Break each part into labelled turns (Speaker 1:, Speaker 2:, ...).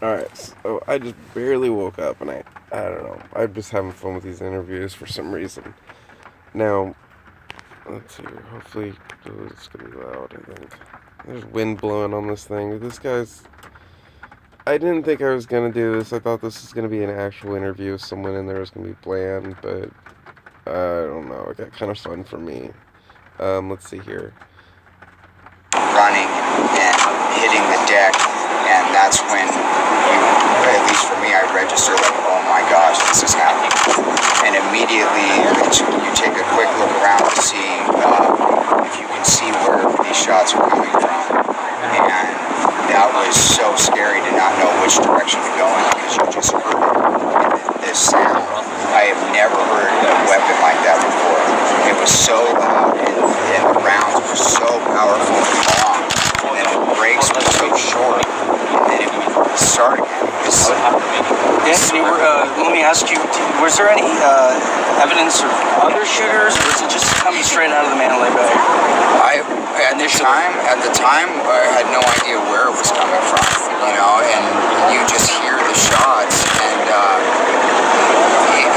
Speaker 1: Alright, so I just barely woke up and I don't know. I'm just having fun with these interviews for some reason. Now, let's see here. Hopefully, it's gonna be loud, I think. There's wind blowing on this thing. I didn't think I was gonna do this. I thought this was gonna be an actual interview. Someone in there was gonna be bland, but I don't know. It got kind of fun for me. Let's see here.
Speaker 2: Running and hitting the deck, and that's when at least for me, I register like, oh my gosh, this is happening. And immediately you take a quick look around to see if you can see where these shots are coming from. And that was so scary to not know which direction to go in because you just heard this sound. I have never heard a weapon like that before. It was so loud and the rounds were so powerful and long. And then the brakes were so short. And then it would start again.
Speaker 3: Anthony, let me ask you, was there any evidence of other shooters, or was it just coming straight out of the Mandalay Bay?
Speaker 2: At the time, I had no idea where it was coming from, and you just hear the shots, and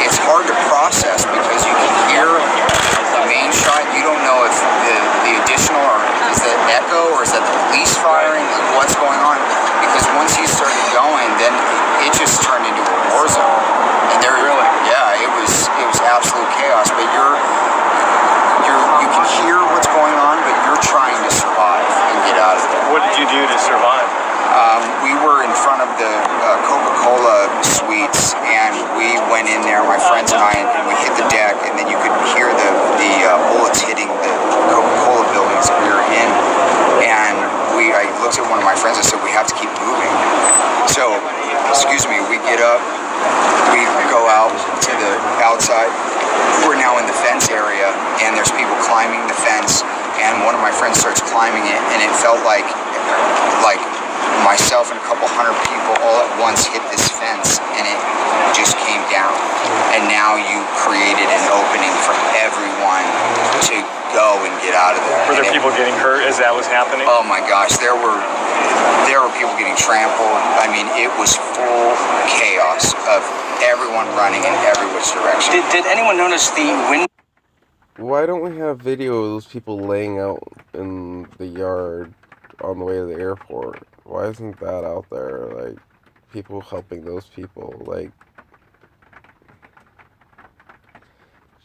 Speaker 2: it's hard to process because you can hear the main shot. You don't know if the additional, or is that echo, or is that the police firing, like what's going on, because once he started going, then it just turned into a war zone, and it was absolute chaos, but you can hear what's going on, but you're trying to survive and get out of there.
Speaker 4: What did you do to survive?
Speaker 2: We were in front of the Coca-Cola suites, and we went in there, my friends and I, and we hit the deck, and then you could hear the bullets hitting the Coca-Cola buildings that we were in, and I looked at one of my friends and said, we have to keep moving. So, we get up, we go out to the outside. We're now in the fence area, and there's people climbing the fence, and one of my friends starts climbing it, and it felt like myself and a couple hundred people all at once hit this fence, and it just came down. And now you created an opening for everyone to go and get out of there.
Speaker 4: Were there people getting hurt as that was happening?
Speaker 2: Oh my gosh, there were people getting trampled. I mean, it was full chaos of everyone running in every which direction.
Speaker 3: Did anyone notice the wind?
Speaker 1: Why don't we have video of those people laying out in the yard on the way to the airport? Why isn't that out there? Like, people helping those people. Like,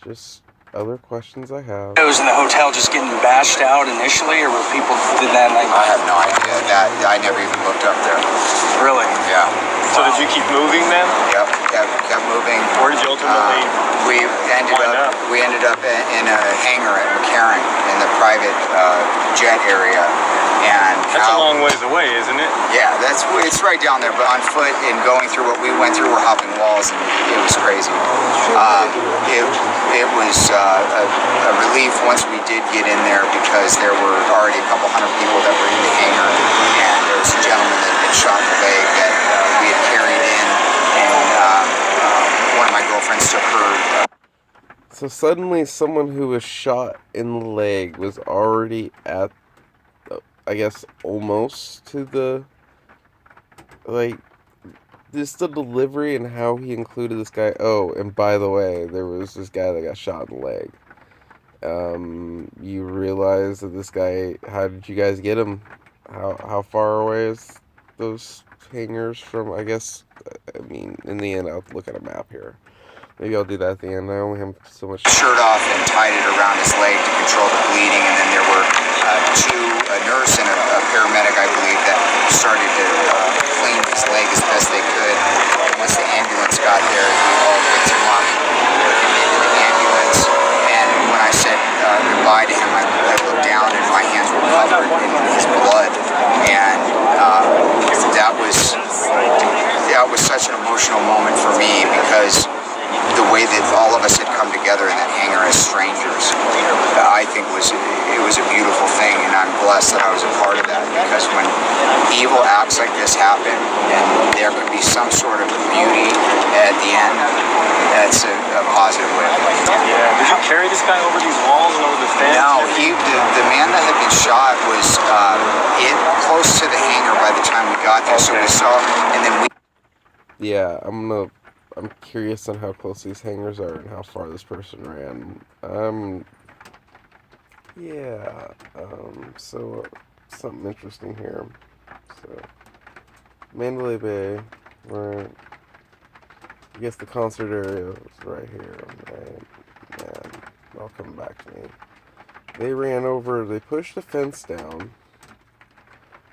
Speaker 1: just other questions I have.
Speaker 3: Was in the hotel just getting bashed out initially, or were people did that like?
Speaker 2: I have no idea. I never even looked up there.
Speaker 3: Really?
Speaker 2: Yeah.
Speaker 4: So did you keep moving then?
Speaker 2: Yep, kept moving.
Speaker 4: Where did you ultimately
Speaker 2: we ended up in a hangar at McCarran in the private jet area. And
Speaker 4: that's a long ways away, isn't it?
Speaker 2: Yeah, it's right down there, but on foot and going through what we went through, we're hopping walls, and it was crazy. It was a relief once we did get in there, because there were already a couple hundred people that were in the hangar, and there was a gentleman that had been shot in the leg that we had carried in, and one of my girlfriends took her.
Speaker 1: So suddenly someone who was shot in the leg was already at, I guess, almost to the, like, just the delivery and how he included this guy. Oh, and by the way, there was this guy that got shot in the leg. You realize that this guy, how did you guys get him? How far away is those hangars from, I guess, I mean, in the end, I'll look at a map here. Maybe I'll do that at the end. I only have so much.
Speaker 2: Shirt off and tied it around his leg to control the bleeding, and then there were a nurse and a paramedic, I believe, that started to clean his leg as best they could. And once the ambulance got there, we all picked him up, put him into the ambulance, and when I said goodbye to him, I looked down and my hands were covered in his blood, and that was such an emotional moment for me, because the way that all of us had come together in that hangar as strangers, I think it was a beautiful thing, and I'm blessed that I was a part of that, because when evil like this happen, and there could be some sort of beauty at the end, that's a positive way of looking at it.
Speaker 4: Yeah. Did you carry this guy over these walls and over the fence?
Speaker 2: No, the man that had been shot was close to the hangar by the time we got there, so we saw, and then we.
Speaker 1: Yeah, I'm curious on how close these hangars are and how far this person ran. So something interesting here. So, Mandalay Bay, where I guess the concert area is right here, and I'll come back to me. They pushed the fence down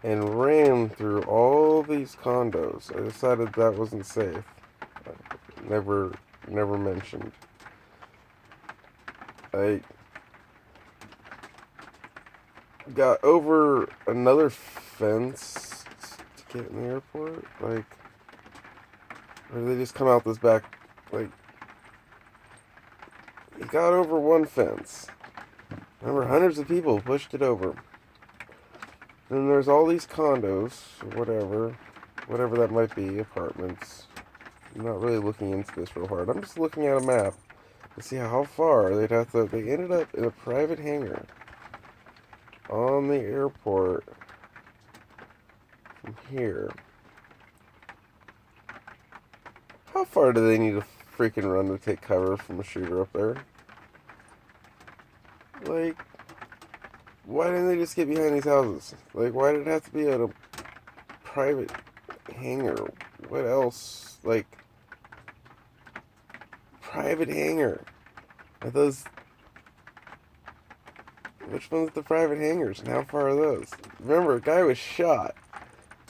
Speaker 1: and ran through all these condos. I decided that wasn't safe. Never mentioned. I got over another fence to get in the airport, or did they just come out this back, he got over one fence. Remember, hundreds of people pushed it over. Then there's all these condos, whatever that might be, apartments. I'm not really looking into this real hard. I'm just looking at a map to see how far they'd have to. They ended up in a private hangar on the airport from here. How far do they need to freaking run to take cover from a shooter up there? Why didn't they just get behind these houses? Why did it have to be at a private hangar? What else? Private hangar. Are those... Which one's the private hangars and how far are those? Remember, a guy was shot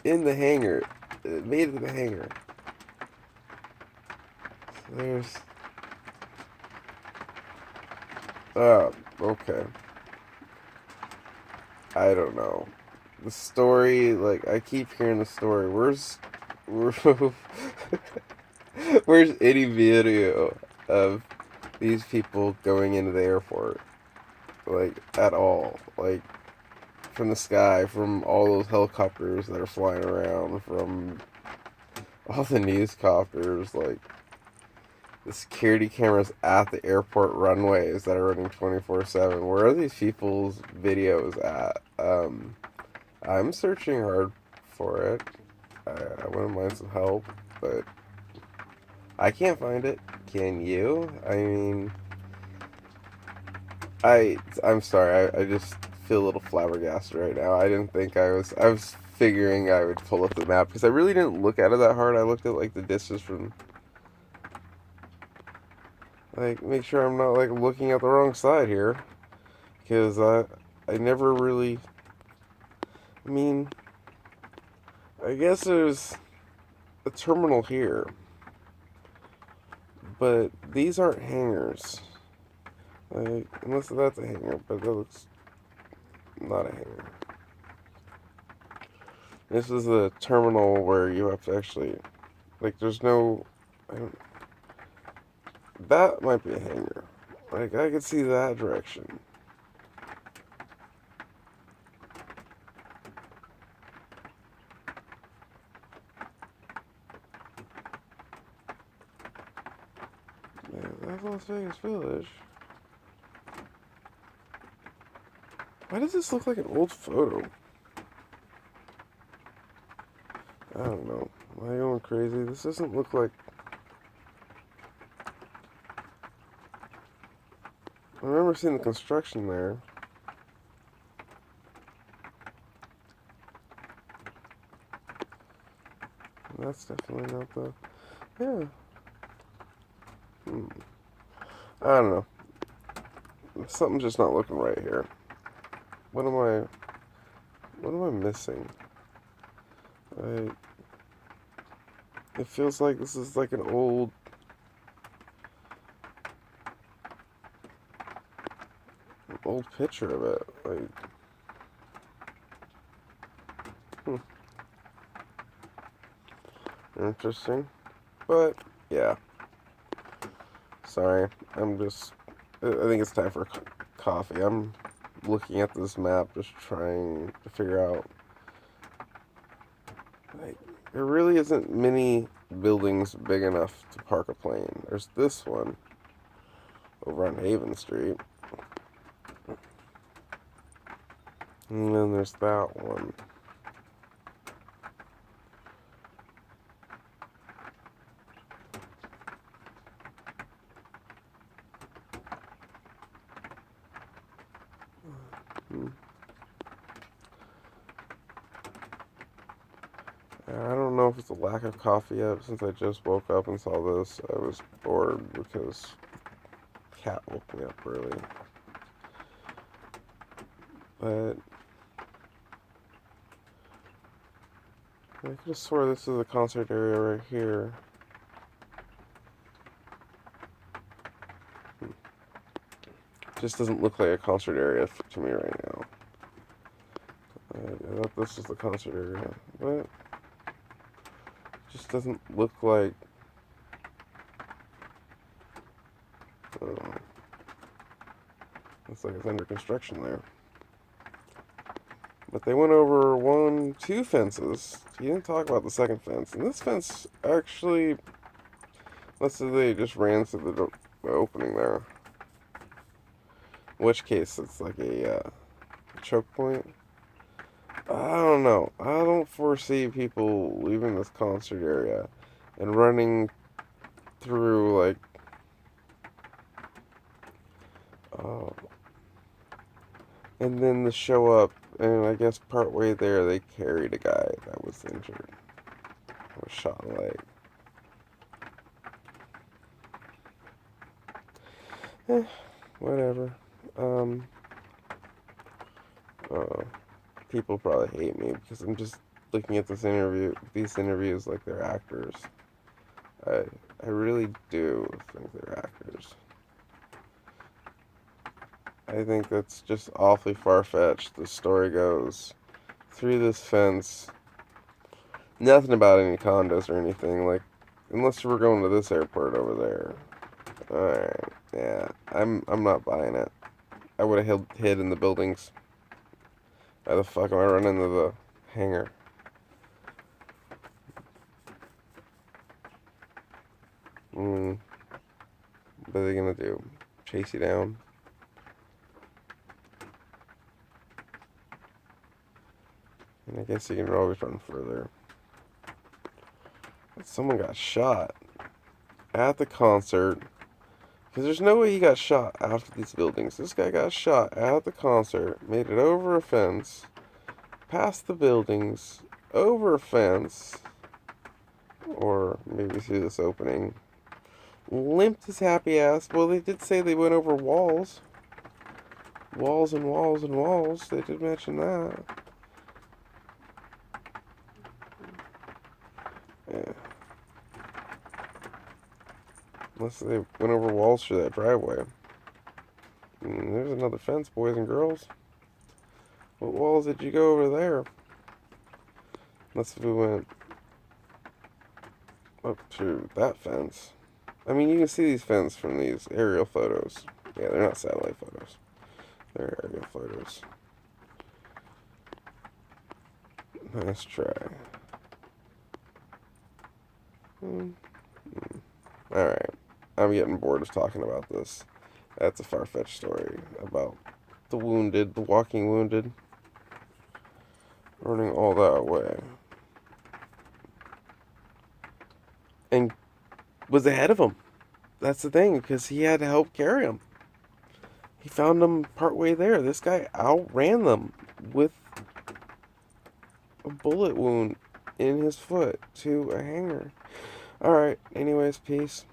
Speaker 1: in the hangar. It made it to the hangar. So there's... okay. I don't know. The story, I keep hearing the story. Where's any video of these people going into the airport? At all. From the sky, from all those helicopters that are flying around, from all the newscopters, the security cameras at the airport runways that are running 24/7. Where are these people's videos at? I'm searching hard for it. I wouldn't mind some help, but I can't find it. Can you? I mean, I'm sorry. I just feel a little flabbergasted right now. I didn't think I was figuring I would pull up the map because I really didn't look at it that hard. I looked at the distance from. Make sure I'm not looking at the wrong side here, because I never really. I mean, I guess there's a terminal here, but these aren't hangars. Unless that's a hangar, but that looks not a hangar. This is a terminal where you have to actually, there's no. That might be a hangar. I could see that direction. Yeah, that's Las Vegas Village. Why does this look like an old photo? I don't know. Am I going crazy? This doesn't look like... I remember seeing the construction there. That's definitely not the... Yeah. I don't know. Something's just not looking right here. What am I missing? It feels like this is like an old... picture of it. Interesting. But, yeah. Sorry. I think it's time for coffee. I'm looking at this map, just trying to figure out Like, there really isn't many buildings big enough to park a plane. There's this one over on Haven Street. And then there's that one. I don't know if it's a lack of coffee yet. Since I just woke up and saw this, I was bored because cat woke me up early. But I could have swore this is a concert area right here. Just doesn't look like a concert area to me right now. I thought this was the concert area, but it just doesn't look like. Looks like it's under construction there. But they went over 2 fences. You didn't talk about the second fence, and this fence actually, let's say they just ran through the opening there. In which case, it's like a choke point. I don't know. I don't foresee people leaving this concert area and running through, like, and then to show up, and I guess partway there they carried a guy that was injured. Was shot in the leg. Whatever. People probably hate me because I'm just looking at these interviews like they're actors. I really do think they're actors. I think that's just awfully far-fetched. The story goes through this fence. Nothing about any condos or anything. Like, unless we're going to this airport over there. Alright, yeah. I'm not buying it. I would have hid in the buildings. Why the fuck am I running into the hangar? What are they gonna do? Chase you down? And I guess you can always run further. But someone got shot at the concert. Because there's no way he got shot after these buildings. This guy got shot at the concert, made it over a fence, past the buildings, over a fence, or maybe through this opening, limped his happy ass. Well, they did say they went over walls. Walls and walls and walls. They did mention that. Yeah. Unless they went over walls through that driveway. There's another fence, boys and girls. What walls did you go over there? Unless we went up to that fence. I mean, you can see these fences from these aerial photos. Yeah, they're not satellite photos. They're aerial photos. Nice try. Alright. I'm getting bored of talking about this. That's a far-fetched story about the wounded, the walking wounded, running all that way. And was ahead of him. That's the thing, because he had to help carry him. He found them partway there. This guy outran them with a bullet wound in his foot to a hangar. Alright, anyways, peace.